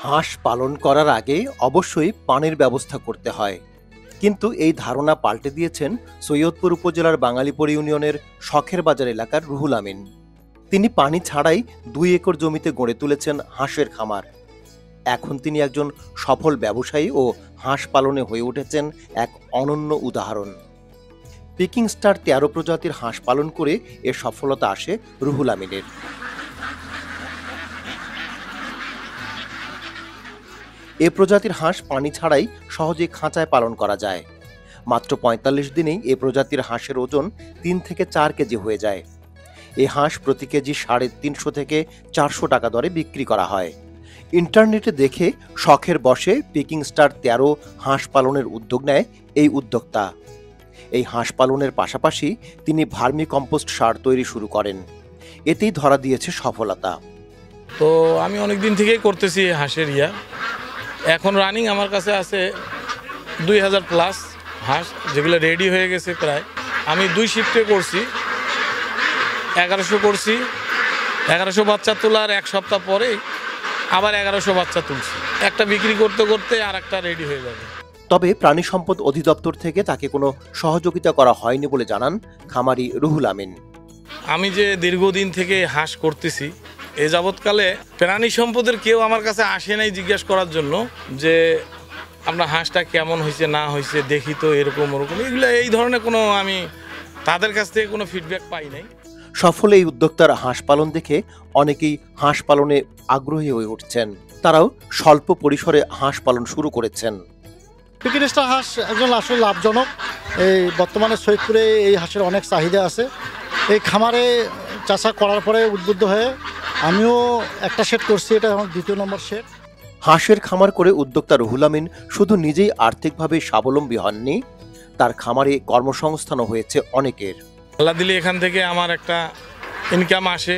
হাঁস পালন করার আগে অবশ্যই পানির ব্যবস্থা করতে হয়, কিন্তু এই ধারণা পাল্টে দিয়েছেন সৈয়দপুর উপজেলার বাঙালিপুর ইউনিয়নের শখের বাজার এলাকার রুহুল আমিন। তিনি পানি ছাড়াই 2 একর জমিতে গড়ে তুলেছেন হাঁসের খামার। এখন তিনি একজন সফল ব্যবসায়ী ও হাঁস পালনে হয়ে উঠেছেন এক অনন্য উদাহরণ। পিকিং স্টার 13 প্রজাতির হাঁস পালন করে এর সফলতা আসে রুহুল আমিনের। এ প্রজাতির হাঁস পানি ছাড়াই সহজে খাঁচায় পালন করা যায়। মাত্র 45 দিনেই এ প্রজাতির হাঁসের ওজন 3 থেকে 4 কেজি হয়ে যায়। এই হাঁস প্রতি কেজি 350 থেকে 400 টাকা দরে বিক্রি করা হয়। ইন্টারনেটে দেখে শখের বশে পিকিং স্টার 13 হাঁস পালনের উদ্যোগ নেয় এই উদ্যোক্তা। এই হাঁস পালনের পাশাপাশি তিনি ভার্মি কম্পোস্ট সার তৈরি শুরু করেন। এতেই ধরা দিয়েছে সফলতা। তো আমি অনেক দিন থেকেই করতেছি হাঁসের এখন রানিং আমার কাছে আছে 2000 প্লাস হাঁস, যেগুলো রেডি হয়ে গেছে প্রায়। আমি 2 শিফটে করছি, 1100 করছি। 1100 বাচ্চা তোলার 1 সপ্তাহ পরে আবার 1100 বাচ্চা তুলছি। একটা বিক্রি করতে করতে আর একটা রেডি হয়ে যাবে। তবে প্রাণী সম্পদ অধিদপ্তর থেকে তাকে কোনো সহযোগিতা করা হয়নি বলে জানান খামারি রুহুল আমিন। আমি যে দীর্ঘদিন থেকে হাঁস করতেছি, এ যাবৎকালে প্রাণী সম্পদের কেউ আমার কাছে আসে নাই জিজ্ঞাসা করার জন্য যে আমরা হাঁসটা কেমন হয়েছে না হয়েছে দেখি তো, এরকম ওরকম এগুলো এই ধরনের কোনো আমি তাদের কাছ থেকে কোনো ফিডব্যাক পাই নাই। সফল এই উদ্যোক্তার হাঁস পালন দেখে অনেকেই হাঁস পালনে আগ্রহী হয়ে উঠছেন। তারাও স্বল্প পরিসরে হাঁস পালন শুরু করেছেন। পিকিং স্টার হাঁস একজন আসলে লাভজনক। এই বর্তমানে সৈয়দপুরে এই হাঁসের অনেক চাহিদা আছে। এই খামারে চাষা করার পরে উদ্বুদ্ধ হয়ে আমিও একটা শেড করছি, এটা আমার 2 নম্বর শেড। হাঁসের খামার করে উদ্যোক্তা রুহুল আমিন শুধু নিজেই আর্থিকভাবে স্বাবলম্বী হননি, তার খামারে কর্মসংস্থানও হয়েছে অনেকের। আল্লাহ দিলে এখান থেকে আমার একটা ইনকাম আসে।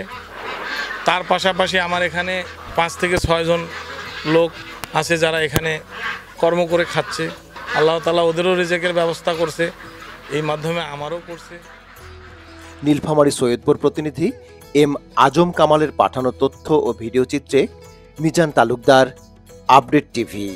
তার পাশাপাশি আমার এখানে 5 থেকে 6 জন লোক আছে যারা এখানে কর্ম করে খাচ্ছে। আল্লাহ তাআলা ওদেরও রিজিকের ব্যবস্থা করছে, এই মাধ্যমে আমারও করছে। নীলফামারী সৈয়দপুর প্রতিনিধি এম আজম কামালের পাঠানো তথ্য ও ভিডিও চিত্রে মিজান তালুকদার, আপডেট টিভি।